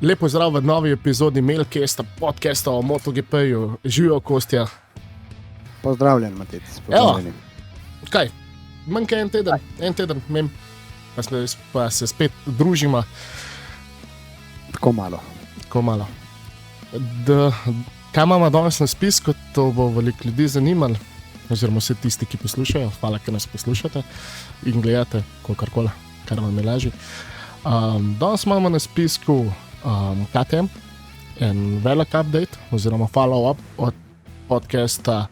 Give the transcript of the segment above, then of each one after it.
Lepo zdrav v novi epizodi Mailcasta, podcasta o MotoGP-ju. Živijo Kostja. Pozdravljen, Matic. Pozdravljeni. Kaj, manj kaj en teden, pa se spet družimo. Tako malo. Kaj imamo danes na spisku, to bo veliko ljudi zanimalo, oziroma vse tisti, ki poslušajo. Hvala, ker nas poslušate in gledate, kakorkoli, kar vam je lažje. Danes imamo na spisku KTM, en velik update oziroma follow-up od podcasta,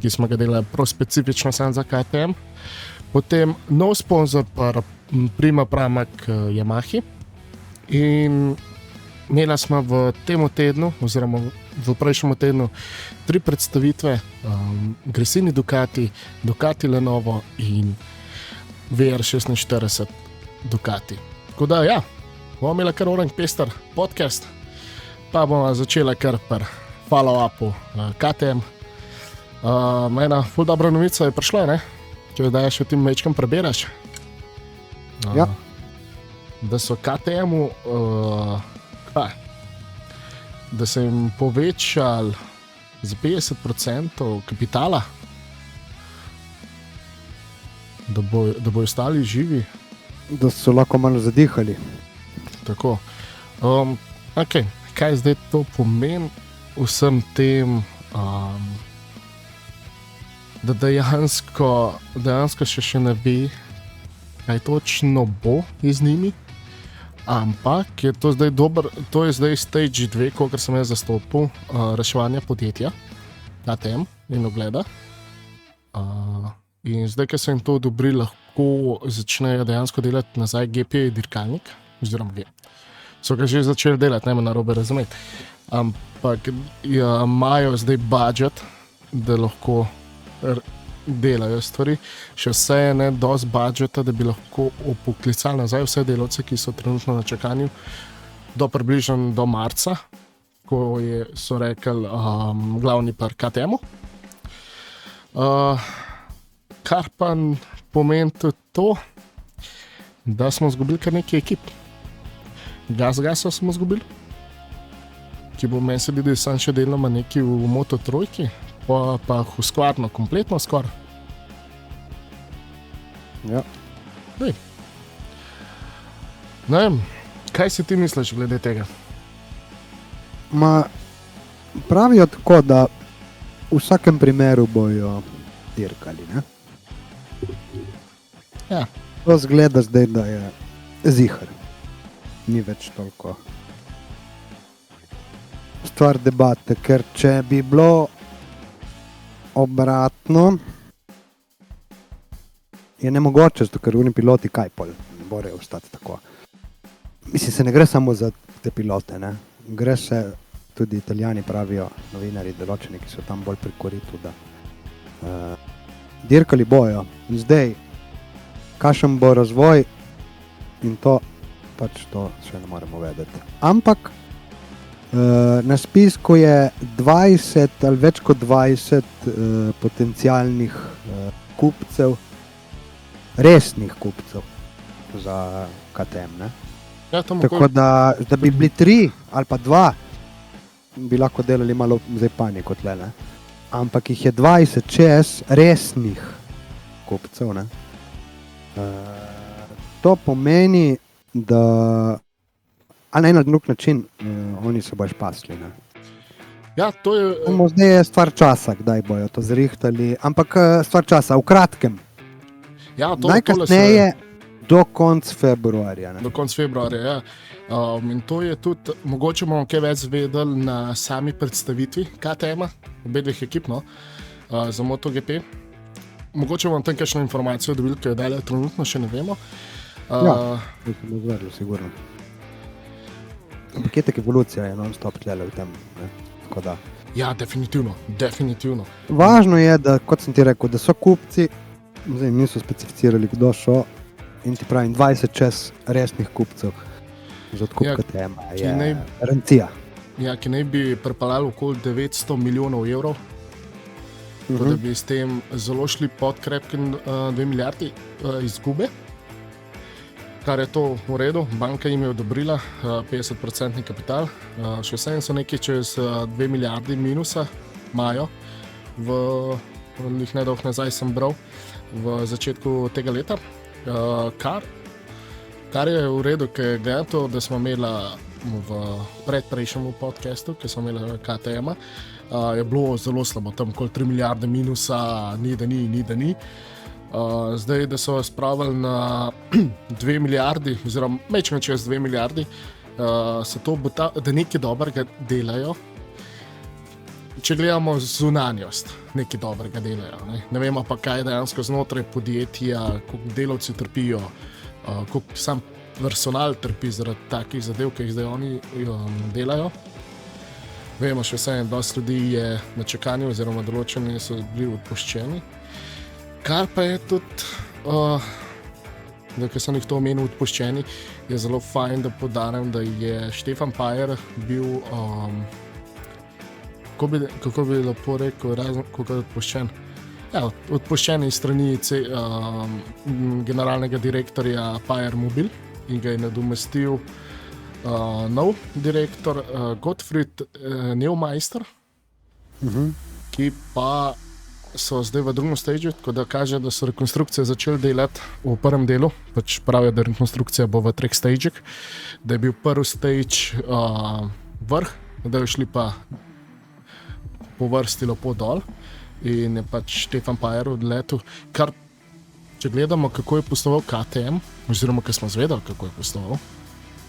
ki smo ga delali prav specifično sam za KTM. Potem nov sponsor Prima Pramac Yamahi in imela smo v tem tednu oziroma v prejšnjem tednu 3 predstavitve, Gresini Ducati, Ducati Lenovo in VR46 Ducati. Tako da ja, bomo imeli kar oranj pester podcast, pa bomo začeli kar pri follow-upu KTM. Ena ful dobra novica je prišla, ne? Če da še tim mečkam preberaš. Ja. Da so KTM-u da se jim povečali za 50% kapitala, da bojo ostali živi. Da so lahko malo zadihali. Tako. Okay. Kaj zdaj to pomeni vsem tem, da dejansko še ne ve, kaj točno bo z njimi, ampak je to zdaj to je zdaj stage 2, kolikor sem jaz zastopil, reševanja podjetja KTM in ogleda. In zdaj, ko so jim to odobrili, lahko začnejo dejansko delati nazaj GP dirkalnik, oziroma so ga že začeli delati, ne me narobe razumeti. Ampak imajo zdaj budget, da lahko delajo stvari. Še vse je ne dosti budžeta, da bi lahko poklicali nazaj vse delavce, ki so trenutno na čakanju, do približno do marca, ko so rekli glavni par KTM-u. Kar pa pomeni tudi to, da smo izgubili kar nekaj ekip. Gasa smo izgubili, ki bo meni se vidi, da sem še deloma neki v Moto3, pa Husqvarna kompletno skoraj. Ja. Ne vem, kaj si ti misliš glede tega? Pravijo tako, da v vsakem primeru bojo dirkali, ne? Ja. To zgleda zdaj, da je zihar. Ni več toliko stvar debate, ker če bi bilo obratno, je nemogoče, zato ker oni piloti kaj pol ne morejo ostati tako. Mislim, se ne gre samo za te pilote, ne? Gre se, tudi Italijani pravijo, novinari določeni, ki so tam bolj pri koritu, da dirkali bojo. In zdaj, kakšen bo razvoj, in to pač to še ne moremo vedeti. Ampak na spisku je 20 ali več kot 20 potencialnih kupcev, resnih kupcev za KTM, ne? Ja, tako da bi bili 3 ali pa 2, bi lahko delali malo zdaj paniko tle, ne? Ampak jih je 26 resnih kupcev, ne? To pomeni, da ali na en ali drug način oni se bojo špasli, ne? Ja, to je... Zdaj je stvar časa, kdaj bojo to zrihtali, ampak stvar časa, v kratkem. Ja, najkasneje do konca februarja, ne? Do konca februarja, ja. In to je tudi, mogoče bomo kaj več vedeli na sami predstavitvi KTM-a, obedveh ekip, no, za MotoGP. Mogoče bomo tam kakšno informacijo dobili, ki jo dalje trenutno še ne vemo. Ja, to se bo zvedlo, sigurno. Ampak je tak evolucija je non-stop tlele v tem, ne? Tako da. Ja, definitivno. Važno je, da, kot sem ti rekel, da so kupci, zdaj niso specificirali, kdo so, in ti pravim, 26 resnih kupcev za odkup KTM-a je garancija. Ja, ki naj bi pripeljali okoli 900 milijonov evrov, da bi s tem zelo šli pod krepkim 2 milijardi izgube. kar je to v redu. Banka jim je odobrila 50% kapital, še vsem so nekaj čez 2 milijardi minusa imajo. Njih nedolgo nazaj sem bral v začetku tega leta, kar je v redu, ker gledam to, da smo imeli v predprejšnjem podcastu, ki smo imeli KTM, je bilo zelo slabo, tam okoli 3 milijarde minusa, ni da ni. Zdaj, da so spravili na 2 milijardi, oziroma mečemo čez 2 milijardi, se to da nekaj dobrega delajo. Če gledamo zunanjost, nekaj dobrega delajo. Ne vemo pa, kaj dejansko znotraj podjetja, koliko delavci trpijo, koliko sam personal trpi zaradi takih zadev, ki jih zdaj oni delajo. Vemo še vse, dosti ljudi je na čakanju, oziroma določeni so bili odpuščeni. Kar pa je tudi, ker sem jih to omenil, odpuščeni, je zelo fajn, da podarim, da je Štefan Pajer bil, kako bi lepo rekel, kako je odpuščen. Ja, odpuščen iz strani generalnega direktorja Pajer Mobil in ga je nadomestil nov direktor Gottfried Neumeister, ki pa so zdaj v drugem stageu, tako da kaže, da so rekonstrukcije začeli delati v prvem delu, pač pravijo, da rekonstrukcija bo v 3 stagih, da je bil prvi stage vrh, da je šli pa po vrsti lepo dol in je pač Štefan Pajer odletel, kar, če gledamo, kako je posloval KTM, oziroma, ker smo zvedeli, kako je posloval,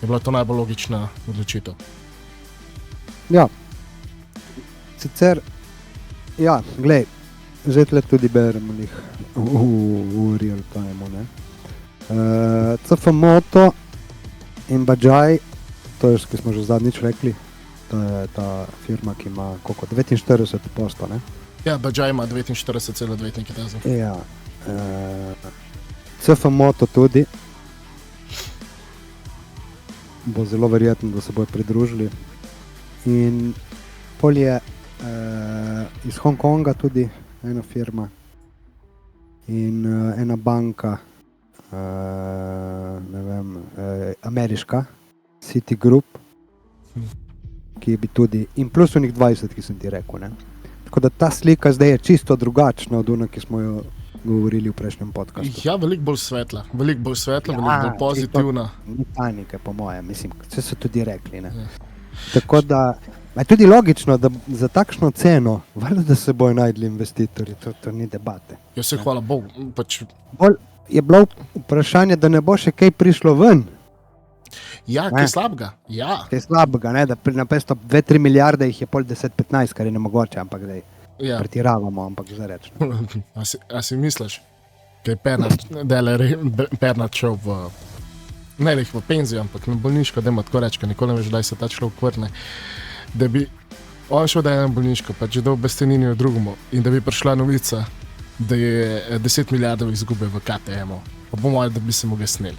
je bila to najbolj logična odločitev. Ja, sicer, ja, glej, zdaj tle tudi beremo njih v real time, CF Moto in Bajaj, to je, ki smo že zadnjič rekli, to je ta firma, ki ima koliko, 49%, ne? Ja, Bajaj ima 49,2 nekaj tezno. Ja, CF Moto tudi, bo zelo verjetno, da se bojo pridružili in pol je iz Hong Konga tudi ena firma in ena banka, ne vem, ameriška, Citigroup, ki bi tudi, in plus onih 20, ki sem ti rekel, ne. Tako da ta slika zdaj je čisto drugačna od ona, ki smo jo govorili v prejšnjem podcastu. Ja, veliko bolj svetla, veliko bolj pozitivna. Ni panike, po mojem, mislim, vse so tudi rekli, ne. Tako da, je tudi logično, da za takšno ceno, valjda, da se bojo najdli investitorji, to ni debate. Ja, se hvala Bogu. Bolj je bilo vprašanje, da ne bo še kaj prišlo ven. Ja, kaj slabega. Ja. Kaj slabega, ne, da na 2-3 milijarde jih je pol 10-15, kar je nemogoče, ampak zdaj pretiravamo, ampak zdaj rečemo. A si misliš, da je Pernat šel ne leh v penzijo, ampak na bolniško, da ima tako reči, nikoli ne veš, da se ta človek vrne, da bi on šel, da je na bolniško, pa če dal Bastianini v drugemu in da bi prišla novica, da je 10 milijardov izgube v KTM-u, pa po mojem, da bi se mu ga sneli.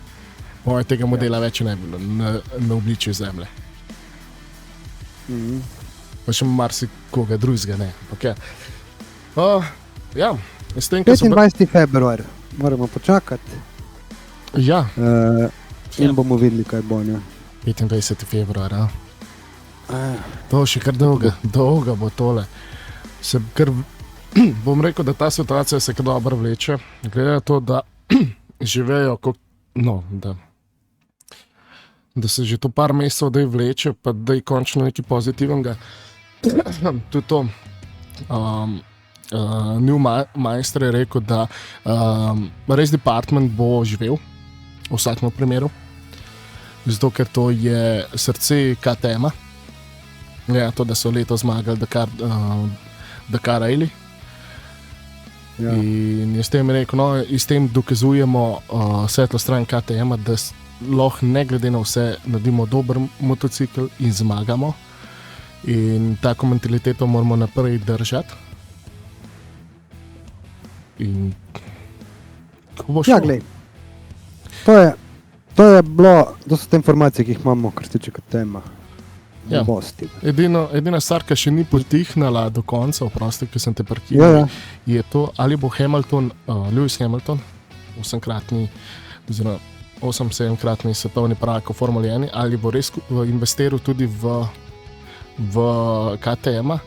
Po mojem, tega modela več ne bilo na obličju zemlje. Pa še marsikoga drugega, ne. Okay. Ja, s tem, 25. februar, moramo počakati. Ja. In bomo videli, kaj bo, ne. 25. februar, To še kar dolga bo tole. Bom rekel, da ta situacija se kar dobro vleče. Glede to, da živejo, da se že to par mesecev daj vleče, pa da je končno nekaj pozitivnega. Tudi to, Neumeister je rekel, da Race Department bo živel v vsakem primeru, zato ker to je srce KTM-a. Ja, to, da so leto zmagali Dakar Rally. Ja. In s tem rekel, s tem dokazujemo svetlo stran KTM-a, da lahko ne glede na vse naredimo dober motocikl in zmagamo. In tako mentaliteto moramo naprej držati. In kako bo šlo? Ja, glej. To je bilo, to so te informacije, ki jih imamo, kar se tiče KTM-a. Ja. Edina stvar, ki še ni potihnala do konca, oprosti, ki sem te parkiral, je to, ali bo Lewis Hamilton, 8-kratni, oziroma 8-7-kratni svetovni prvak v Formuli 1, ali bo res investiral tudi v KTM-a.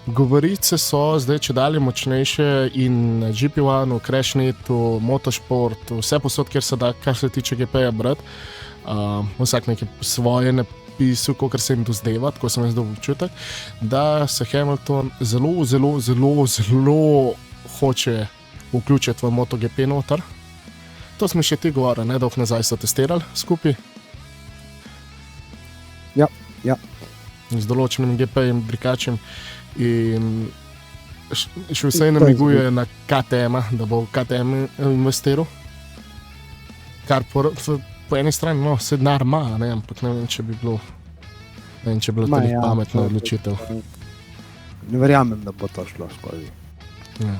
Govorice so zdaj čedalje močnejše in na GP1, Crashnetu, Motorsport, vse posod, kjer se da, kar se tiče GP-ja brati. Vsak nekaj svoje napisal, kot se jim dozdeva, tako sem jaz dobil občutek, da se Hamilton zelo hoče vključiti v MotoGP noter. To smo še ti govorili, ne dolgo nazaj so testirali skupaj. Ja. Z določenim GP-jem, brikačem. In še vse namiguje na KTM-a, da bo KTM investiral. Kar po eni strani, no, se denar ima, ampak ne vem, če bi bilo tudi pametna odločitev. Ne verjamem, da bo to šlo skozi. Ja.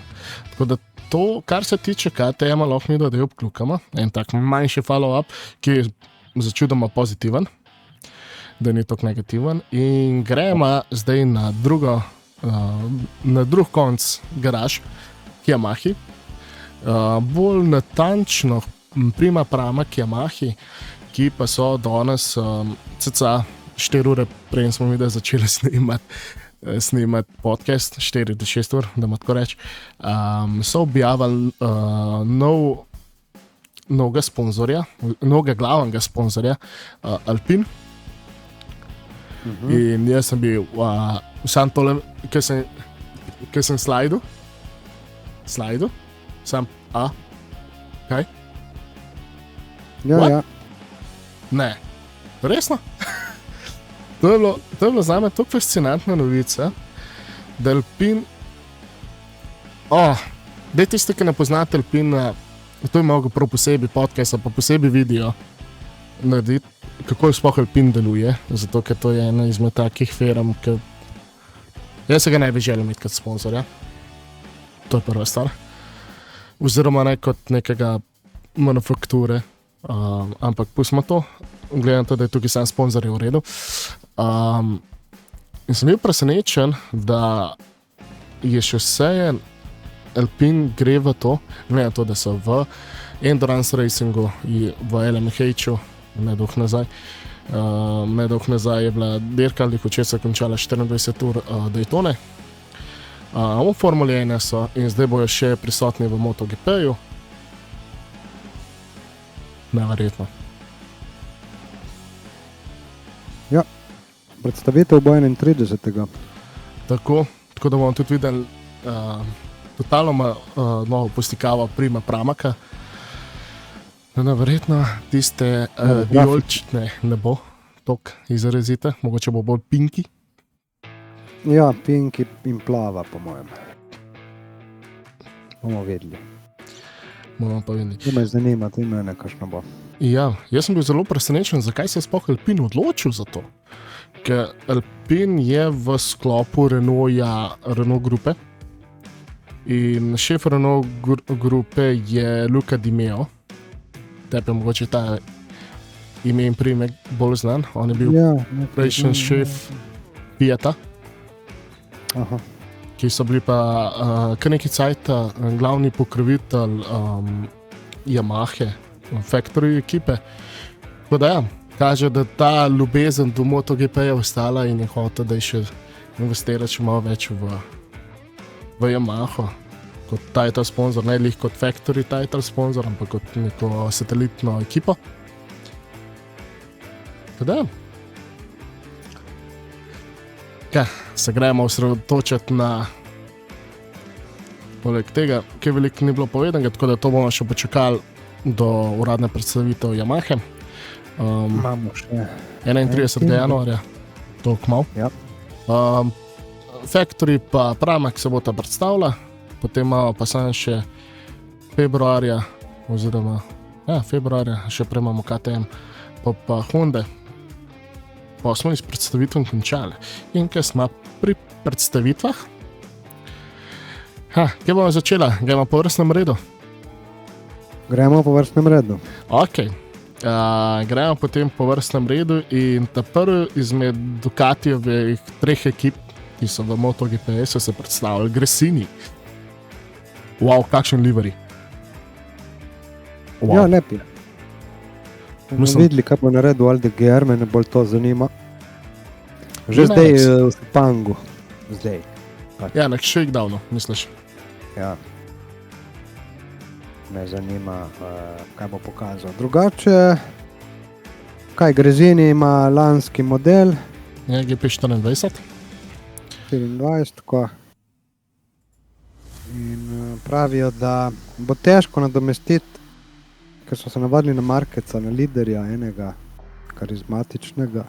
Tako da to, kar se tiče KTM-a, lahko mi da je obkljukamo. En tak manjši follow-up, ki je začudoma pozitiven, da ni tako negativen. In gremo zdaj na drug konc garaž, Yamahi. Bolj natančno Prima Prama Yamahi, ki pa so danes cca 4 ure prej smo videli začeli snemati podcast, 4 do 6 ur, da tako reč, so objavili novega glavnega sponzorja, Alpine. In jaz sem bil sam tole, ki sem slajdu, sam kaj? Ja. Ne, resno? To je bilo zame tako fascinantna novica, da Alpine, da tisti, ki ne poznate Alpine, to je mogo prav posebej podcast, pa posebej video narediti, kako je sploh Alpine deluje, zato ker to je ena izmed takih firm, ki jaz se ga ne bi želel imeti kot sponzorja. To je prva stvar. Oziroma ne kot nekega manufakture, ampak pustimo to, gledam to, da je tukaj sam sponzor je v redu. In sem bil presenečen, da je še vse Alpine gre v to, gledam to, da so v endurance racingu, v LMH-u, nedolgo nazaj je bila dirka, ali če se je končala 24 ur Daytone. V Formuli 1 so in zdaj bojo še prisotni v MotoGP-ju. Neverjetno. Ja, predstavitev bo 31. Tako da bomo tudi videli totalno novo postikavo Prima Pramaka. Neverjetno, tiste vijolične ne bo toliko izrazite, mogoče bo bolj pinki. Ja, pinki in plava, po mojem. Bomo vedeli. To me zanima, to imene, kakšno bo. Ja, jaz sem bil zelo presenečen, zakaj se je sploh Alpine odločil za to. Ker Alpine je v sklopu Renault grupe in šef Renault grupe je Luca Di Meo. Tepe mogoče ta ime in priimek bolj znan. On je bil prejšnji šef Fiata, ki so bili pa kar nekaj cajta glavni pokrovitelj Yamahe, factory ekipe. Tako da ja, kaže, da ta ljubezen do MotoGP je ostala in je hotel, da je še investirati še malo več v Yamaho. Kot title sponsor, ne lih kot factory title sponsor, ampak kot neko satelitno ekipo. Tako da se gremo osredotočiti na poleg tega, ki veliko ni bilo povedanega, tako da to bomo še počakali do uradne predstavitev Yamahe. Imamo še 31. januarja, toliko malo. Ja. Factory pa Pramac se bo ta predstavila, potem imamo pa samo še februarja, še prej imamo KTM, pa Honda. Pa smo iz predstavitvem končali. In kaj smo pri predstavitvah? Kje bomo začela? Gremo po vrstnem redu? Gremo po vrstnem redu. Ok. Gremo potem po vrstnem redu in ta prvi izmed Ducatijevih 3 ekip, ki so v MotoGP, so se predstavili Gresini. Wow, kakšen livery. Wow. Ja, lep je. Mislim- Videli, kaj bo naredil Aldeguer, me ne bolj to zanima. Že Ni zdaj Alex. v Sepangu. Zdaj. Ja, nek shakedown, misliš. Ja. Me zanima, kaj bo pokazal. Drugače, kaj Grezini ima lanski model, Ja, GP24. 24, tako. In pravijo, da bo težko nadomestiti, ker so se navadili na Markeca, na liderja enega karizmatičnega,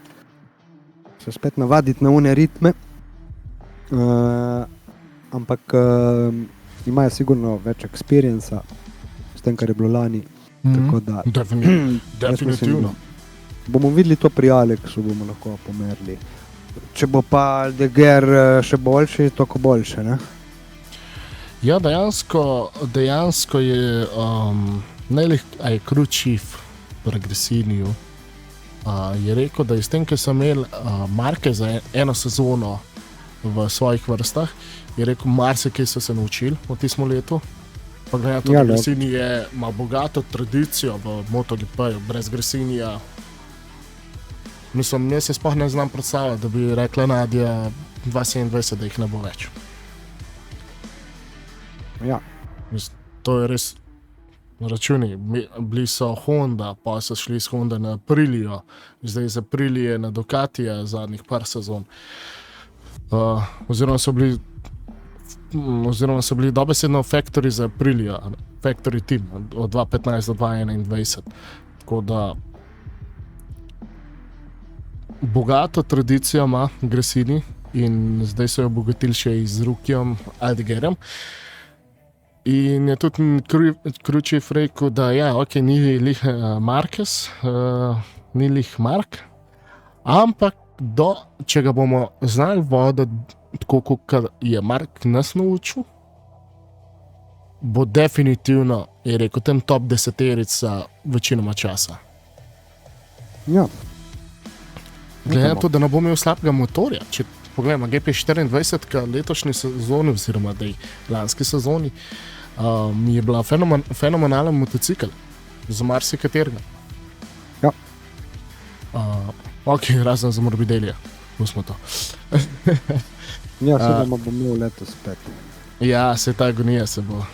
se spet navaditi na une ritme. Ampak imajo sigurno več experienca s tem, kar je bilo lani. Tako da Definitivno. bomo videli to pri Aleksu, bomo lahko pomerili. Če bo pa Aldeguer še boljši, toliko boljše, ne? Ja, dejansko je Kručif pri Gresiniju je rekel, da je s tem, ker so imeli Marke za eno sezono v svojih vrstah, je rekel, marsikaj so se naučili v tistem letu. Pa gledaj, tudi Gresini ima bogato tradicijo v MotoGP-ju, brez Gresinija. Mislim, jaz se sploh ne znam predstavljati, da bi rekla Nadja 2027, da jih ne bo več. Ja. To je res računi. Bili so Honda, pa so šli s Honda na Aprilio, zdaj z Aprilije na Ducatija zadnjih par sezon. Oziroma so bili dobesedno factory za Aprilio, factory team od 2015 do 2021. Tako da bogato tradicijo ima Gresini in zdaj so jo obogatili še z Rukijem Aldeguerjem. In je tudi Kručif rekel, da ja, ok, ni lih Marquez, ni lih Mark, ampak če ga bomo znali voditi tako, kot je Mark nas naučil, bo definitivno, je rekel, tem top 10-terica večinoma časa. Ja. Glede na to, da ne bo imel slabega motorja, če pogledamo GP24 letošnji sezoni, oziroma da je lanski sezoni, je bila fenomenalen motocikl za marsikaterega. Ja. Ok, razen za Morbidelija, pustimo to. Ja, se bomo imel letos spet. Ja, se ta agonija se bo.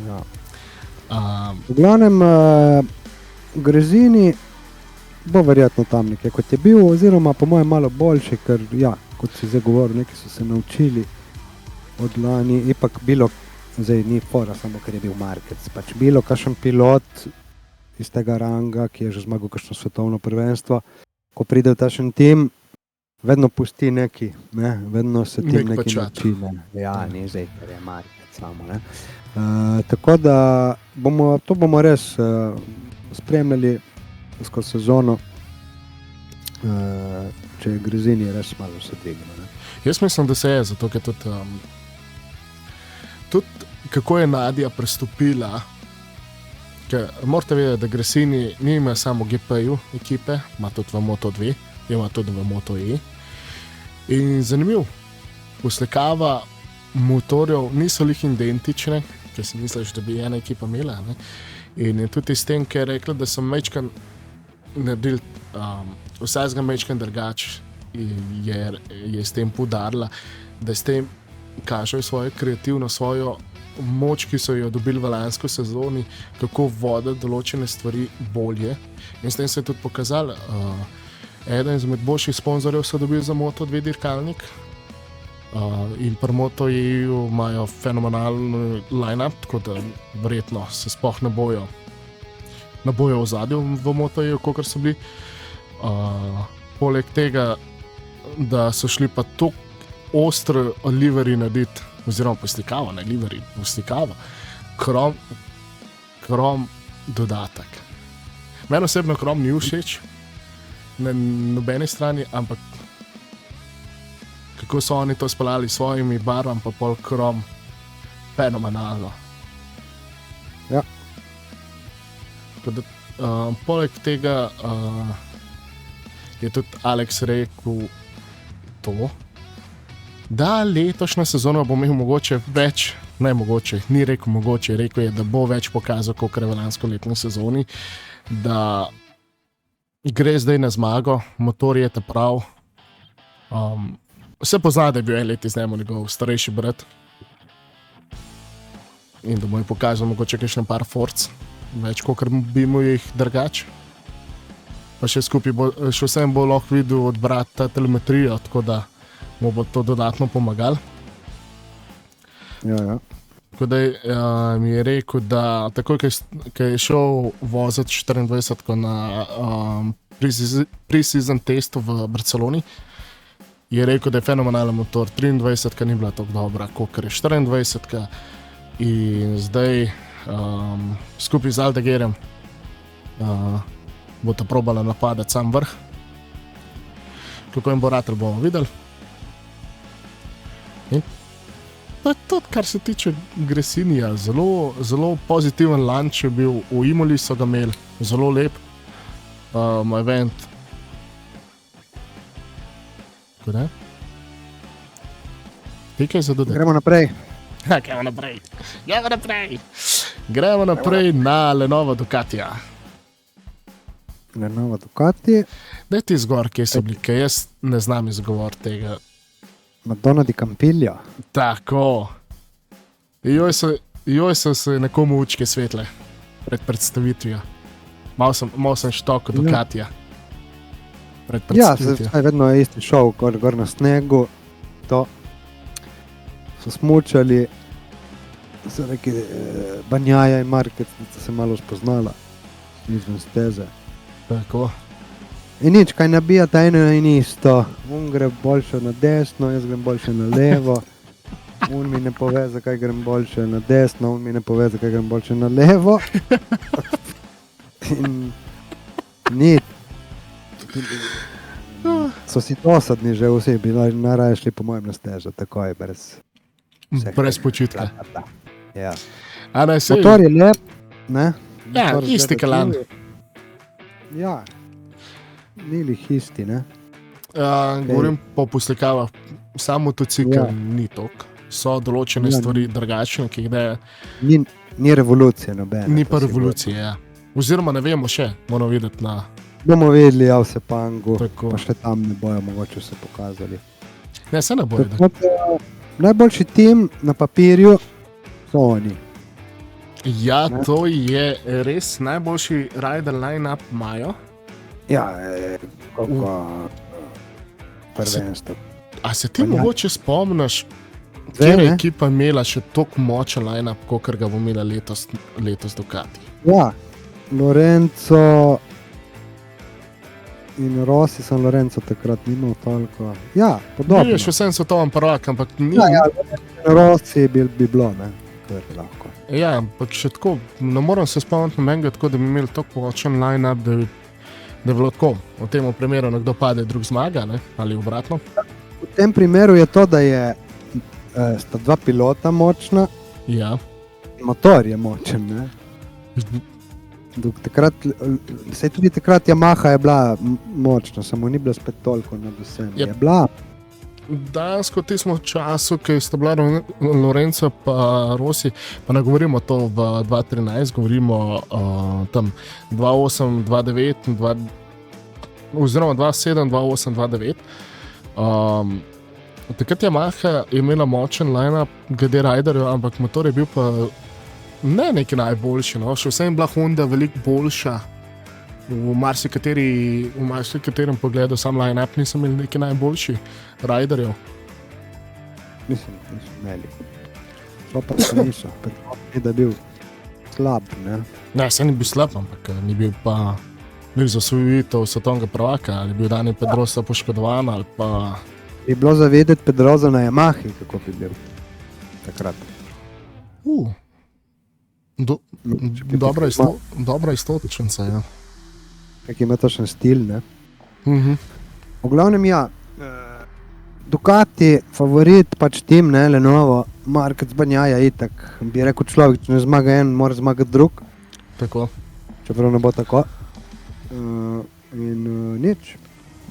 Ja. V glavnem, Grezini bo verjetno tam nekaj, kot je bil, oziroma po mojem malo boljši, ker ja, kot si zdaj govoril, neki so se naučili od lani, ipak bilo, zdaj ni fora, samo ker je bil Marquez, pač bilo kakšen pilot iz tega ranga, ki je že zmagal kakšno svetovno prvenstvo, ko pride v takšen tim, vedno pusti neki, ne? Vedno se tim neki nauči, ne? Ja, ni zdaj, ker je Marquez samo, ne? Tako da to bomo res spremljali skozi sezono, če je Grezini res malo se dvignil, ne? Jaz mislim, da se je, zato ker tudi kako je Nadja prestopila, ker morate vedeti, da Gresini ni ima samo GP-ju ekipe, ima tudi v Moto2, ima tudi v Moto-E. In zanimiv, poslikava motorjev niso lih identične, ker si misliš, da bi ena ekipa imela, ne? In je tudi s tem, ker je rekla, da so mečkan naredili vsega mečkan drugače, je s tem poudarila, da s tem kažejo svojo kreativno, svojo moč, ki so jo dobili v lansko sezoni, kako voditi določene stvari bolje. In s tem se je tudi pokazalo, eden izmed boljših sponzorjev so dobili za Moto2 dirkalnik, in pri Moto-E-ju imajo fenomenalen line-up, tako da verjetno se sploh ne bojo v zadju v Moto-E-ju, kakor so bili. Poleg tega, da so šli pa tako ostro livery narediti, oziroma poslikava, ne livery, poslikava, krom dodatek. Meni osebno krom ni všeč, na nobeni strani, ampak kako so oni to speljali s svojimi barvami, pa pol krom, fenomenalno. Ja. Poleg tega je tudi Alex rekel to, da letošnja sezona bo imel mogoče več, ne mogoče, ni rekel mogoče, rekel je, da bo več pokazal, kot je v lansko letni sezoni, da gre zdaj na zmago, motor je ta prav. Vse pozna, da je bil en let iz njemu njegov starejši brat. In da mu je pokazal mogoče kakšen par forc, več kot bi mu jih drugače. Pa še vsem bo lahko videl od brata telemetrijo, tako da mu bo to dodatno pomagalo. Ja. Tako da mi je rekel, da takoj, ko je šel voziti 24 na pre-season testu v Barceloni, je rekel, da je fenomenalen motor. 23 ni bila tako dobra, kot je 24. In zdaj skupaj z Aldegerjem bo to probala napadati sam vrh. Kako jim bo ratel, bomo videli. In to je to, kar se tiče Gressinija. Zelo, zelo pozitiven lunch je bil. V Imoli so ga imeli, zelo lep event. Tako da? Ti kaj za dodati? Gremo naprej. Gremo naprej na Lenovo Ducatija. Lenovo Ducati. Daj ti zgor, kje so bili, ker jaz ne znam izgovor tega. Madonna di Campiglia. Tako. Joj so se nekomu učke svetle pred predstavitvijo. Mal sem štok od Ducatija. Pred predstavitvijo. Ja, vedno je isti šov, gor na snegu. To so smučali, so rekli, Banjaja in Market, se malo spoznala izven steze. Tako. In nič, kaj nabijata eno in isto. On gre boljše na desno, jaz grem boljše na levo. On mi ne pove, zakaj grem boljše na desno, on mi ne pove, zakaj grem boljše na levo. In nič. So si dosadni že vsi, bi najraje šli po mojem na stežo, tako je, brez počitka. Ja. Sej... Motor je lep, ne? Ja, isti kalan. Ja, ni lih isti, ne? Govorim po poslikavah, sam motocikl ni tok. So določene stvari drugačne, ki jih daje. Ni revolucije nobene. Ni pa revolucije, ja. Oziroma ne vemo še, moramo videti na... Bomo videli, ja, v Sepangu, tako. Pa še tam ne bojo mogoče se pokazali. Ne, se ne bojo. Najboljši tim na papirju so oni. Ja, ne? To je res najboljši rider line-up imajo. Ja, koliko prvenstvo. A se ti mogoče spomniš, katera ekipa imela še toliko močen line-up, kot ga bo imela letos Ducati? Ja, Lorenzo in Rossi San Lorenzo takrat ni imel toliko. Ja, podobno. Ni še vsem svetovem prvak, ampak ni... Ja, Rossi bi bilo, ne, kar je lahko. Ja, ampak še tako, ne moram se spomniti nobenega tako, da bi imeli tako močen line-up, da bi bilo tako. V tem primeru nekdo pade, drug zmaga, ne, ali obratno. V tem primeru je to, da sta dva pilota močna, ja. Motor je močen, ne. Tudi takrat Yamaha je bila močna, samo ni bila spet toliko nad vsem. Je bila. Dansko v tistem času, ki sta bila Lorenzo pa Rossi, pa ne govorimo to v 2013, govorimo tam 2008, 2009, oziroma 2007, 2008, 2009. Takrat Yamaha je imela močen line-up glede riderjev, ampak motor je bil pa ne neki najboljši, no. Še vsem je bila Honda veliko boljša. V marsikaterem pogledu sam line-up nisem imel neki najboljši riderjev. Nisem imeli. To pa se niso. Da je bil slab, ne? Ne, se ni bil slab, ampak ni bil pa blizu osvojitev svetovnega prvaka, ali bil Dani Pedrosa poškodovan, ali pa... Je bilo zavedeti Pedrosa na Yamahi, kako bi bil takrat. Dobra istočnica, ja. Kak ima točen stil, ne? V glavnem, ja, Ducati, favorit, pač tim, ne, Lenovo, Market Banjaja, itak, bi rekel človek, če ne zmaga en, mora zmagati drug. Tako. Čeprav ne bo tako. In nič.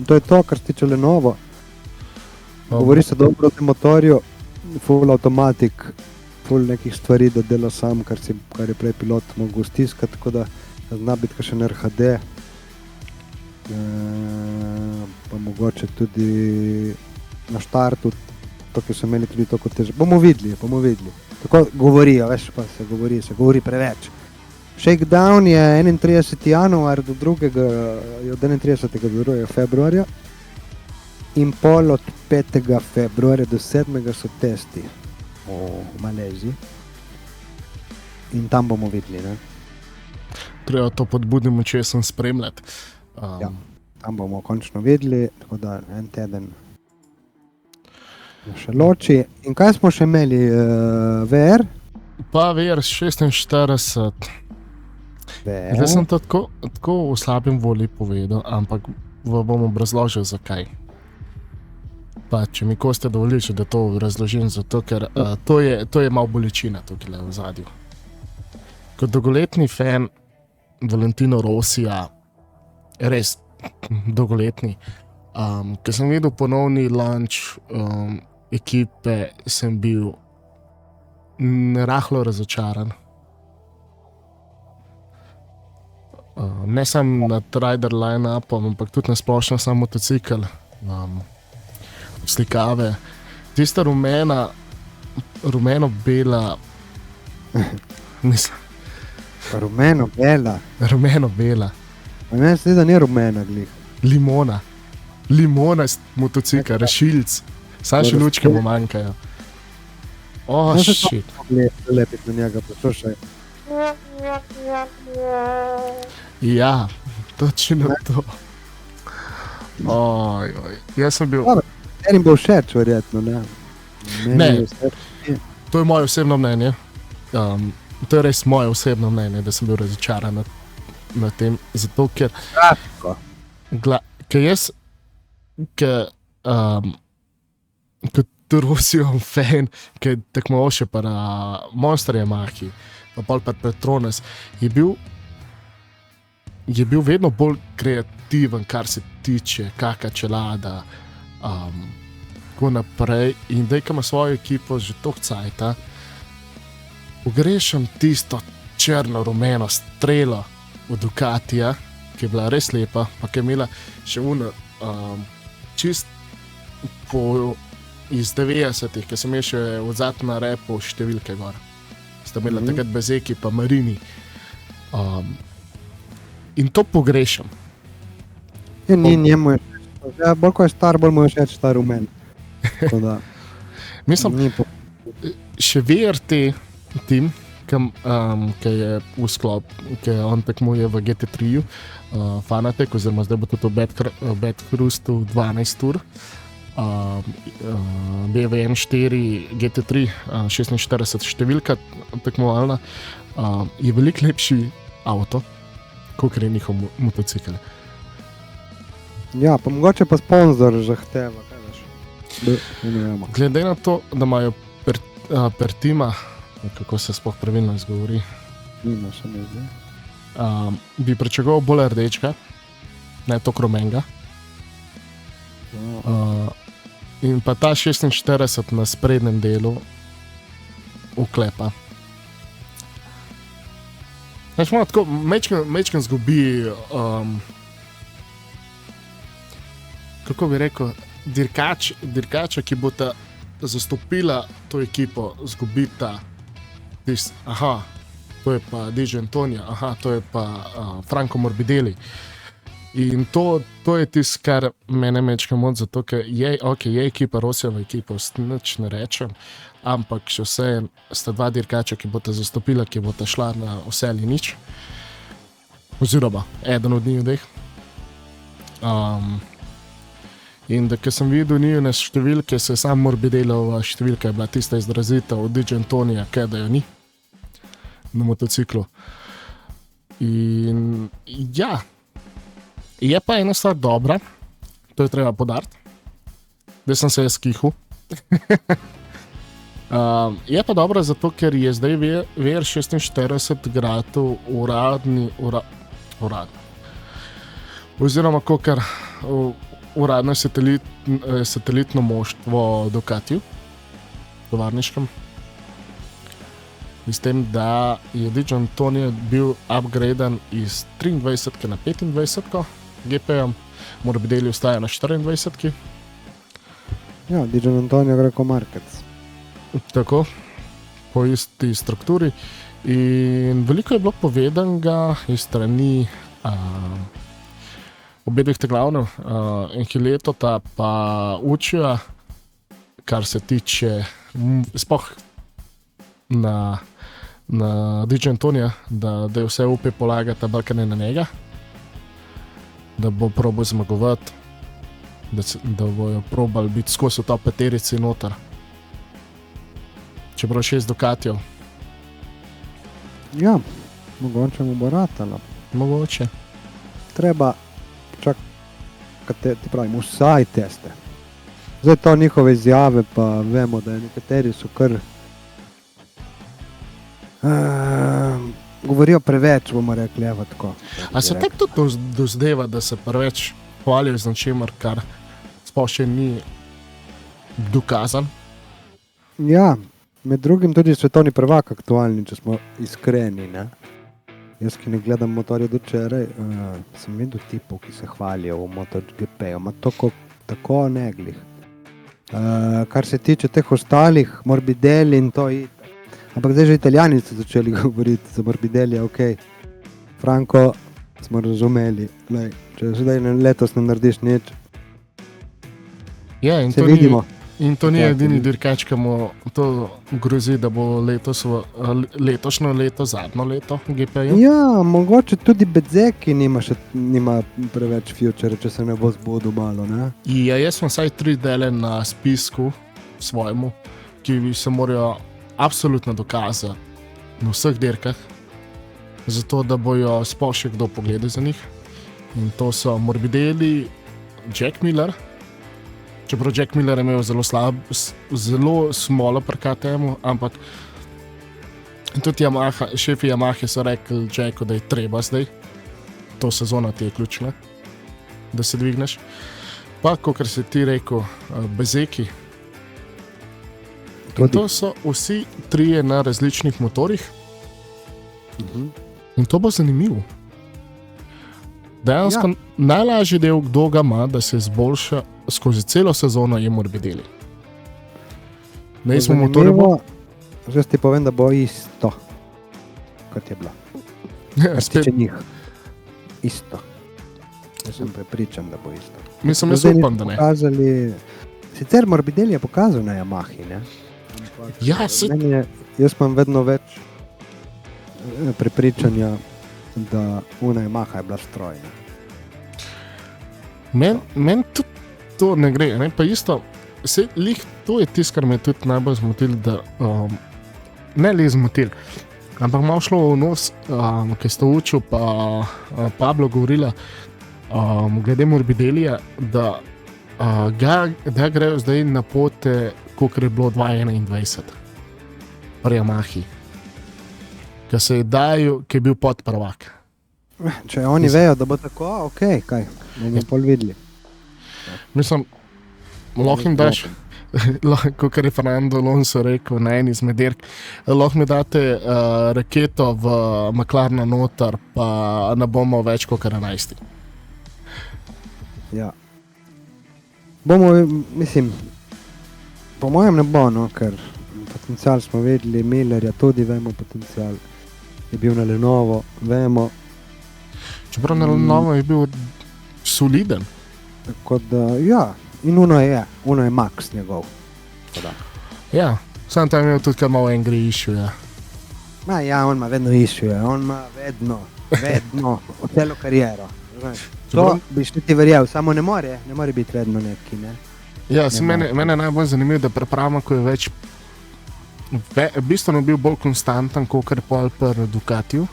To je to, kar se tiče Lenovo. Govori se dobro o tem motorju, full automatik, full nekih stvari, da dela sam, kar je prej pilot mogel stiskati, tako da zna biti kakšen RHD. pa mogoče tudi na štartu, to, ki so imeli tudi toliko težav. Bomo videli. Tako govorijo, veš, pa se govori preveč. Shakedown je 31. januar do 31. do 2. februarja in pol od 5. februarja do 7. so testi v Maleziji. In tam bomo videli, ne? Treba to pod budnim očesom spremljati. Ja, tam bomo končno videli, tako da en teden še loči. In kaj smo še imeli? VR? Pa VR 46. Zdaj sem to tako v slabem volji povedal, ampak bom obrazložil, zakaj. Pa če mi Kostja dovoliš, da to razložim, zato ker to je malo bolečina tukaj v zadju. Kot dolgoletni fan Valentino Rossija, res dolgoletni, ko sem videl ponovni launch ekipe, sem bil rahlo razočaran. Ne samo nad rider line-upom, ampak tudi na splošno sam motocikl, slikave. Tista rumeno-bela, mislim. Rumeno-bela? Rumeno-bela. Meni se zdi, da ni rumena glih. Limona motocikl, rešilc. Samo še lučke mu manjkajo. Shit. Lepiti na njega, poslušaj. Ja, točno to. Jaz sem bil... Enim bo všeč, verjetno, ne? Ne, to je moje osebno mnenje. To je res moje osebno mnenje, da sem bil razočaran na tem, zato ker... Kot Rossijev fan, ki je tekmoval še pa na Monster Yamahi, pa pol pa Petronas, je bil vedno bolj kreativen, kar se tiče kaka čelada, tako naprej. In daj, ko ima svojo ekipo že toliko cajta, pogrešam tisto črno-rumeno strelo od Ducatija, ki je bila res lepa, pa ki je imela še čist po iz 90-ih, ki sem je še odzad na repu številke gor. Sta imela takrat Bezeki pa Marini. In to pogrešam. Ni njemu je všeč. Bolj ko je star, bolj mu je všeč ta rumen. Mislim, še VRT tim, ki je v sklop, ki on tekmuje v GT3-ju, Fanatec, oziroma zdaj bo tudi v Bathurstu 12 ur. BMW M4 GT3 46 številka tekmovalna, je veliko lepši avto, kot je njihov motocikl. Ja, pa mogoče pa sponzor zahteva, kaj veš. Glede na to, da imajo Pertima, kako se sploh pravilno izgovori, bi pričakoval bolj rdečega, ne toliko rumenega. In pa ta 46 na sprednjem delu uklepa. Znači, malo tako, mečken zgubi, kako bi rekel, dirkača, ki bo ta zastopila to ekipo, zgubi ta tist, to je pa Di Giannantonio, to je pa Franco Morbidelli. In to je tisto, kar mene mečka moč, zato ker je ekipa, Rossijeva ekipa, nič ne rečem, ampak še vse sta dva dirkača, ki bosta zastopila, ki bosta šla na vse ali nič. Oziroma, eden od njih dveh. In da, ker sem videl njihove številke, se je sam Morbidelova številka je bila tista izrazita od Di Giannantonia, kaj da jo ni na motociklu. In ja, je pa ena stvar dobra, to je treba podariti, da sem se jaz skihal. Je pa dobra zato, ker je zdaj VR46 gratil uradni, oziroma kakor uradno satelitno moštvo Ducatiju, tovarniškem. S tem, da je Di Giannantonio bil upgraden iz 23 na 25, GP-jem, Morbidelli ostaja na 24. Ja, Di Giannantonio Greco Marquez. Tako, po isti strukturi. In veliko je bilo povedanega iz strani obedvih teglavnev, Enkiletota pa Učija, kar se tiče sploh na Di Giannantonija, da je vse upe polagati balkane na njega, da bo probal zmagovati, da bojo probali biti skozi v top peterici noter. Čeprav 6 Ducatijev. Ja, mogoče mu bo ratalo. Mogoče. Treba čakati, ti pravim, vsaj teste. Zdaj to njihove izjave, pa vemo, da nekateri so kar govorijo preveč, bomo rekli, evo tako. A se tako tudi dozdeva, da se preveč hvalijo z ničemer, kar sploh še ni dokazan? Ja, med drugim tudi svetovni prvak aktualni, če smo iskreni, ne. Jaz, ki ne gledam motorje do včeraj, sem videl tipov, ki se hvalijo v MotoGP-ju, ma tako neglih. Kar se tiče teh ostalih, Morbidelli in to ampak zdaj že Italijani so začeli govoriti za Morbidelli, okej. Franko, smo razumeli, lej, če zdaj letos ne narediš nič, Ja, in se to vidimo. In to ni Ja, edini tudi. dirkač, ki mu to grozi, da bo letošnjo leto, zadnjo leto GP-ju. Ja, mogoče tudi Bezzecchi nima preveč future, če se ne bo zbudil malo, ne? Ja, jaz sem vsaj 3 dele na spisku svojemu, ki se morajo absolutno dokazati na vseh dirkah, zato da bojo sploh še kdo pogledal za njih. In to so Morbidelli, Jack Miller. Čeprav Jack Miller je imel zelo smolo pri KTM-u, ampak tudi šefi Yamahe so rekli Jacku, da je treba zdaj, to sezono ti je ključna, da se dvigneš. Pa, kot si ti rekel, Bezzecchi. In to so vsi trije na različnih motorjih in to bo zanimivo. Dejansko najlažji del, kdo ga ima, da se izboljša skozi celo sezono, je Morbidelli. Zanimivo, zdaj ti povem, da bo isto, kot je bilo. Kar se tiče njih. Isto. Jaz sem prepričan, da bo isto. Mislim, jaz Zdaj upam, da ne. pokazali, sicer Morbidelli je pokazal na Yamahi, ne? Ja, Jaz imam vedno več prepričanja, da una Yamaha je bila stroj. Meni tudi to ne gre, ne? Pa isto, to je tisto, kar me je tudi najbolj zmotil, da ne le zmotil, ampak malo šlo v nos, ki sta učil pa Pablo govorila glede Morbidellija, da grejo zdaj na pote, kolikor je bilo 2021 pri Yamahi, ki je bil podprvak. Če oni vejo, da bo tako, okej, kaj, bomo pol videli. Mislim, lahko jim daš, kot je Fernando Alonso rekel na eni izmed dirk, lahko mi date raketo v McLarena noter, pa ne bomo več kot 11. Ja. Bomo, mislim, po mojem ne bo, no, ker potencial smo vedeli, Millerja tudi vemo potencial, je bil na Lenovo, vemo. Čeprav na Lenovo je bil soliden. Tako da, ja, in Uno je Max njegov. Tako. Ja, sam tam je imel tudi kar malo angry issue, ja. Ja, on ima vedno issue, on ima vedno, celo kariero. To bi še ti verjel, samo ne more biti vedno neki, ne. Ja, mene najbolj zanimivo, da pripravljamo, ko je več, bistveno bil bolj konstanten, kot je pol pri Ducatiju.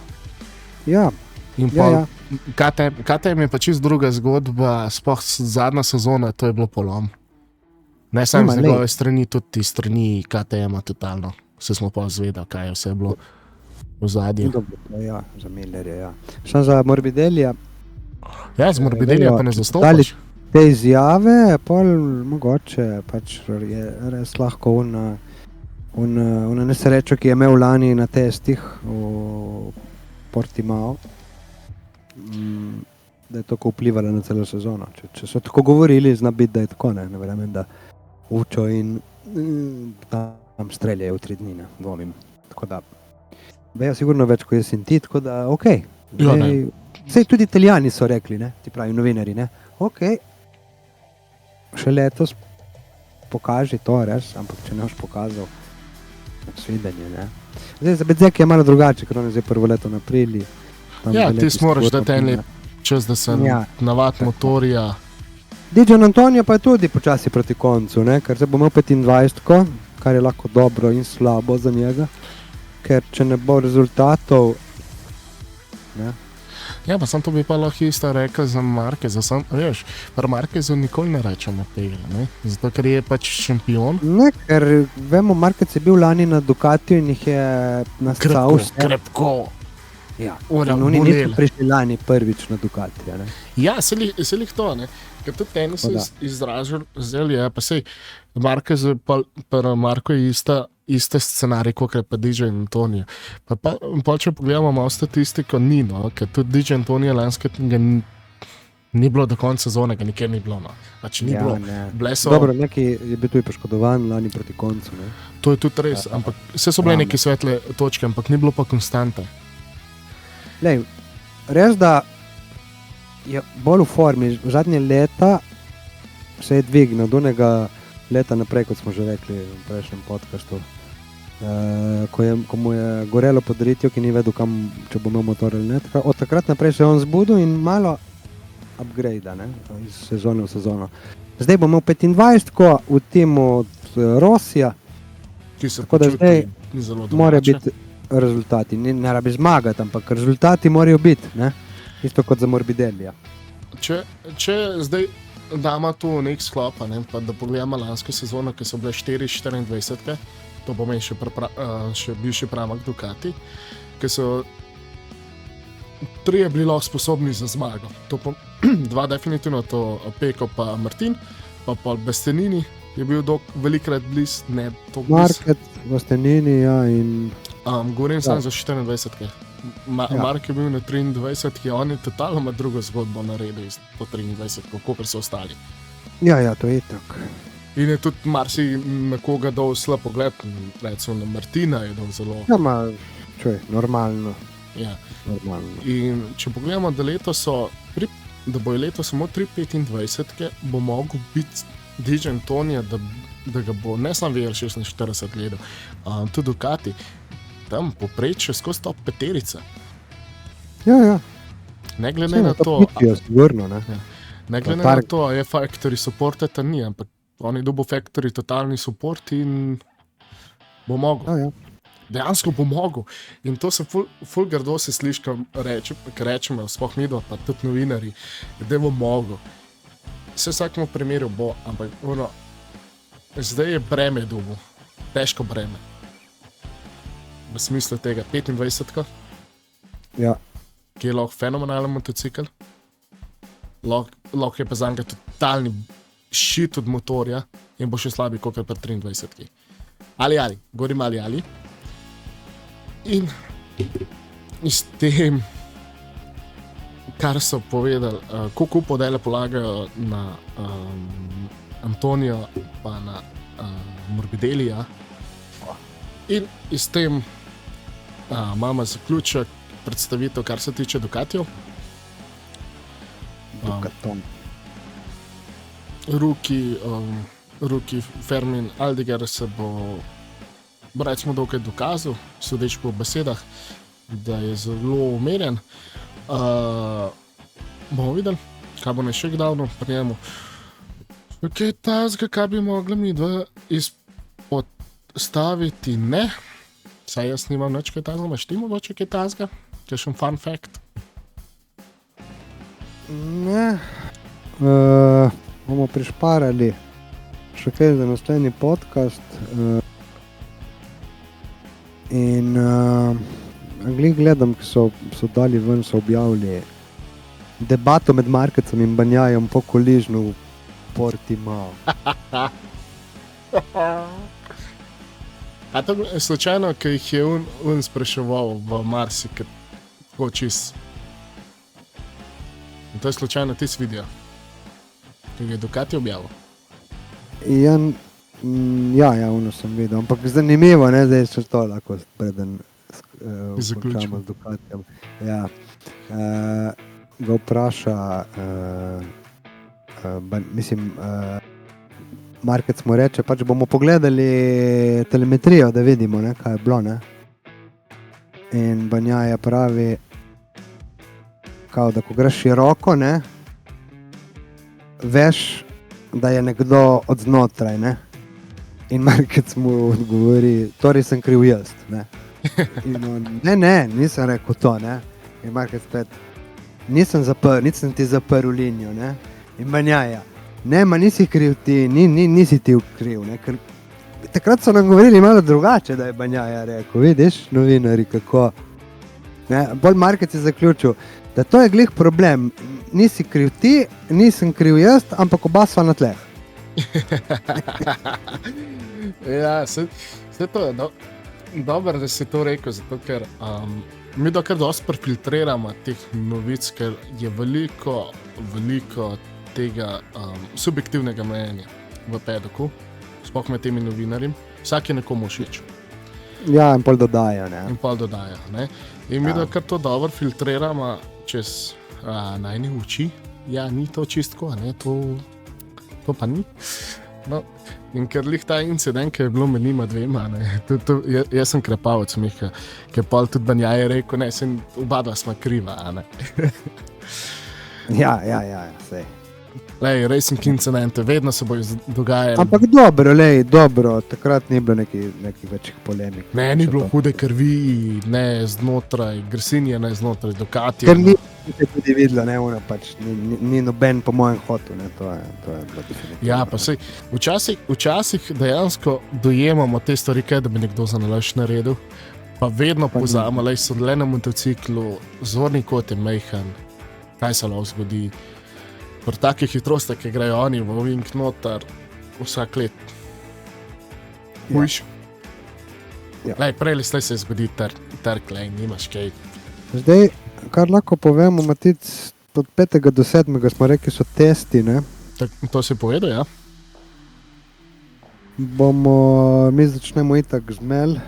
Ja. In pol, KTM je pa čisto druga zgodba, sploh zadnja sezona, to je bilo polom. Ne samo z njegove strani, tudi strani KTM-a totalno. Se smo pa zvedali, kaj je vse bilo v zadnji. Ja, za Millerja, ja. Samo za Morbidellija. Ja, z Morbidellija pa ne zastopaš. Te izjave, pol mogoče, pač je res lahko una nesrečo, ki je imel lani na testih v Portimao. da je tako vplivalo na celo sezono. Če so tako govorili, zna biti, da je tako, ne verjamem, da Učo in tam streljajo v 3 dni, ne dvomim. Tako da, vejo sigurno več, kot jaz in ti, tako da, okej. Ja, ne. Sej tudi Italijani so rekli, ne, ti pravi novinari, ne, okej, še letos pokaži to res, ampak če ne boš pokazal, svidenje, ne. Zdaj, za Bezzeki je malo drugače, ker on je zdaj prvo leto na Aprili. Ja, ti moraš dati en lep čas, da se navad motorja. Dijon Antonio pa je tudi počasi proti koncu, ne, ker se bo imel 25, kar je lahko dobro in slabo za njega, ker če ne bo rezultatov, ne. Ja, pa sam to bi pa lahko isto rekel za Marqueza, veš, pri Marquezu nikoli ne rečemo tega, ne, zato ker je pač šampion. Ne, ker vemo, Marquez je bil lani na Ducatiju in jih je nastal vse. Krepko. Ja, Ura, oni bolel. niso prišli lani prvič na Ducatija, ne. Ja, se lih to, ne, ker tudi tenis Tako je da. izražal, zdaj je, pa sej, Marquez, pa Marko je ista scenarij, kot je pa DJ Antonio. Pa če pogledamo malo statistiko, ni, no, ker tudi DJ Antonio lanskega ni bilo do konca sezone, ga nikjer ni bilo, no. Pač ni bilo. Ne. Bile so, Dobro, neki je bil tudi poškodovan lani proti koncu, ne. to je tudi res, ampak vse so bile Ja, neke svetle točke, ampak ni bilo pa konstante. Lej, res, da je bolj v formi, zadnje leta se je dvignil do onega leta naprej, kot smo že rekli v prejšnjem podcastu. Ko mu je gorelo pod ritjo, ki ni vedel, kam, če bo imel motor ali ne. Od takrat naprej se je on zbudil in malo upgrade, ne, iz sezone v sezono. Zdaj bo imel 25 v timu od Rosija, Ki se Tako da počuti zdaj zelo mora domače. biti rezultati. Ne rabi zmagati, ampak rezultati morajo biti, ne. Isto kot za Morbidelija. Če zdaj damo to v nek sklop, ne, pa da pogledamo lansko sezono, ki so bile 4-24, to pomeni še bivši Pramac Ducati, ki so 3 bili lahko sposobni za zmago. To 2 definitivno, to Peko pa Martin, pa Paul Bastianini je bil velikrat bliz, ne to bliz. Market, Bastianini, ja, in Govorim samo Ja. za 24. Ja. Mark je bil na 23, on je totalno drugo zgodbo naredil iz po 23, kot so ostali. ja, to je tako. In je tudi marsi na koga dal slab pogled, recimo na Martina je dal zelo. Ja, ma, čuj, normalno. Ja. Normalno. In če pogledamo, da bojo letos samo 3-25, bo mogel biti DJ Antonio, da ga bo ne samo VR46 gledal, tudi Ducati, tam poprečje skozi top 5. Ja. Ne glede na to, sigurno, ne. ne glede na to, je factory supporteta ni, ampak oni dobo factory totalni support in bo mogel. Ja. Dejansko bo mogel. In to se ful grdo se sliši, ker rečemo, sploh mi dva, pa tudi novinari, da bo mogel. Vse vsakemu primeru bo, ampak zdaj je breme dobil, težko breme. V smislu tega 25, Ja. ki je lahko fenomenalen motocikl, lahko je pa za njega totalni šit od motorja in bo še slabi kot pri 23. Ali, govorim ali. In s tem, kar so povedali, koliko podele polagajo na Antonija pa na Morbidelija. In s tem imamo zaključek predstavitev, kar se tiče Ducatijev. Ducaton. Ruki Fermin Aldiger se bo recimo dokaj dokazal, sodeč po besedah, da je zelo umerjen. Bomo videli, kaj bo še kdavno pri njemu. Kaj tazga, kaj bi mogli mi dva izpostaviti, ne? Saj jaz nimam nič kaj tazga, imaš ti mogoče kaj tazga? Kakšen fun fact? Ne. Bomo prišparali še kaj za naslednji podcast. In glih gledam, ki so dali ven, so objavili debato med Marquezom in Banjajem po koližnu v Portimao. A to je slučajno, ki jih je un spraševal v Marsi, kot čist In to je slučajno tisti video, ki je Ducati objavil. Ja, ono sem videl, ampak zanimivo, ne, zdaj še to lahko preden končamo z Ducatijem. Ja, ga vpraša, Markec mu reče, pač bomo pogledali telemetrijo, da vidimo, ne, kaj je bilo, ne. In Bagnaia pravi, kao, da ko greš široko, ne, veš, da je nekdo od znotraj, ne. In Markec mu odgovori, torej sem kriv jaz, ne. In on, ne, nisem rekel to, ne. In Markec spet, nisem ti zaprl linijo, ne. In Bagnaia, ne, nisi kriv ti, nisi ti kriv, ne, ker takrat so nam govorili malo drugače, da je Bagnaia rekel, vidiš, novinari, kako, ne, bolj Markec je zaključil, da to je glih problem, nisi kriv ti, nisem kriv jaz, ampak oba sva na tleh. Ja, vse to je dobro, da si to rekel, zato ker mi dokaj dosti prefiltriramo teh novic, ker je veliko tega subjektivnega mnenja v pedoku, sploh med temi novinarji, vsak je nekomu všeč. Ja, in pol dodajo, ne. Ne? In mi dokaj to dobro filtriramo čez najne oči, ja, ni to čistko, ne, to pa ni. No, in ker lih ta incident, ki je bilo med njima dvema, ne, jaz sem krepavec, Miha, ki je pol tudi Bagnaia rekel, ne, sem oba dva sva kriva, ne. Ja, sej. Lej, racing incidente, vedno se bojo dogajali. Ampak dobro, takrat ni bilo nekih večjih polemik. Ne, ni bilo hude krvi, ne znotraj, Grsinje ne znotraj, Ducati. Ker ni se tudi videlo, ne, ona pač ni noben po mojem hotu, ne, to je bilo definitivno. Ja, pa sej, včasih dejansko dojemamo te stvari, kaj da bi nekdo za nalaž naredil, pa vedno pozamo, lej, so le na motociklu, zorni kot je majhen, kaj se lahko zgodi. Pri takih hitrostih, ki grejo oni v ovink notar vsak let. Hujš. Ja. Lej, prej se zgodi trk, lej, nimaš kaj. Zdaj, kar lahko povemo, Matic, od 5. do 7. smo rekli, so testi, ne? To si povedal, ja? Mi začnemo itak zmel,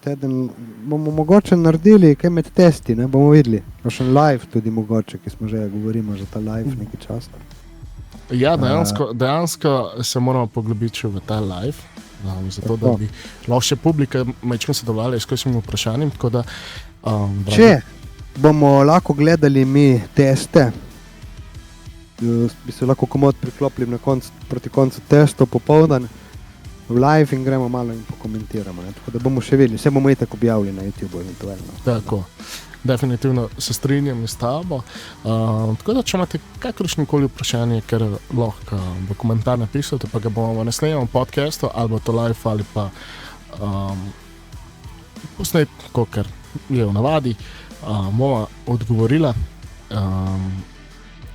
teden bomo mogoče naredili kaj med testi, ne, bomo videli. Pa še live tudi mogoče, ki smo že govorimo za ta live nekaj časa. Ja, dejansko se moramo poglobiti v ta live, zato da bi lahko še publika majčko sodelovali s kakšnim vprašanjem, tako da... Če bomo lahko gledali mi teste, bi se lahko komod priklopili proti koncu testov popoldan, v live in gremo malo in pokomentiramo, ne? Tako da bomo še videli, vse bomo itak objavili na YouTube eventualno. Tako, definitivno se strinjam s tabo. Tako da, če imate kakršnokoli vprašanje, ker lahko v komentar napisate, pa ga bomo v naslednjem podcastu, ali bo to live, ali pa posnet, kakor je v navadi, bomo odgovorila.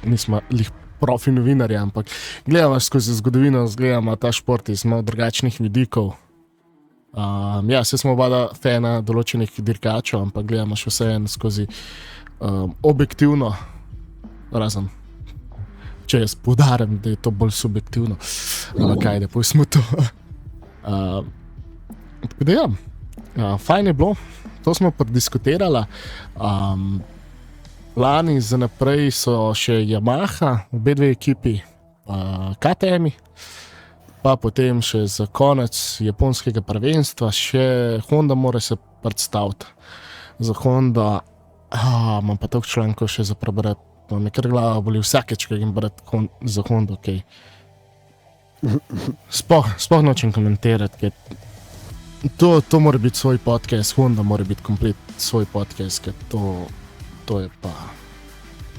Nismo lih profi novinarji, ampak gledamo skozi zgodovino, gledamo ta šport iz malo drugačnih vidikov. Ja, se smo oba fana določenih dirkačev, ampak gledamo še vseeno skozi objektivno, razen, če jaz poudarjam, da je to bolj subjektivno, ampak kaj, da pojsmo to. Tako da ja, fajn je bilo, to smo prediskutirali. Lani za naprej so še Yamaha, obe dve ekipi, KTM, pa potem še za konec japonskega prvenstva še Honda mora se predstaviti. Za Honda, imam pa toliko člankov še za prebrati, me kar glava boli vsakeč, ko grem brati za Honda, okej. Sploh nočem komentirati, ker to mora biti svoj podcast, Honda mora biti komplet svoj podcast, ker to je pa...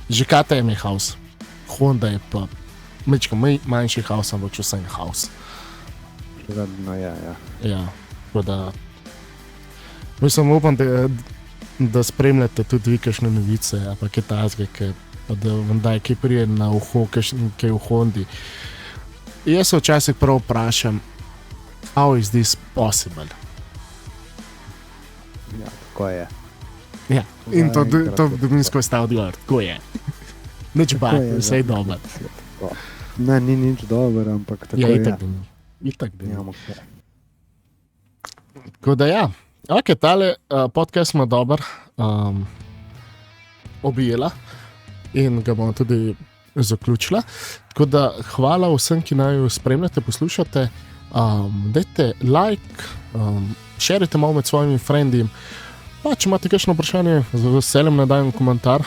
Že KTM je haus, Honda je pa mečko manjši haus, ampak vsem haus. Zadno, ja. Ja, tako da... Mislim, upam, da spremljate tudi vi kakšne novice, ampak je tazge, da vam daj kaj prije na uho, kaj v Hondi. Jaz se včasih prav vprašam, how is this possible? Ja, tako je. Ja. In to Zaenkrat je dominsko sta odgovor, tako je. Nič Tako pa, je, vse je da. dobro. Ne, ni nič dobro, ampak tako Ja, je. itak bi. Nimamo kaj. Tako da ja, ok, tale podcast smo dober objela in ga bomo tudi zaključila. Tako da hvala vsem, ki naj jo spremljate, poslušate. Dajte like, šerite malo med svojimi frendi. Pa, če imate kakšno vprašanje, z veseljem nadajem komentar.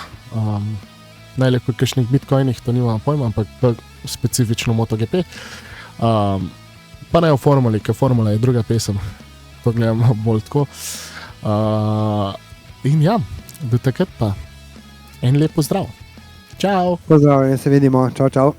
Najlepše kakšnih bitcoinih, to nimamo pojma, ampak specifično MotoGP. Pa ne o formuli, ker formula je druga pesem. To gledamo bolj tako. In ja, do takrat pa en lep pozdrav. Čau! Pozdravljeni, se vidimo. Čau, čau.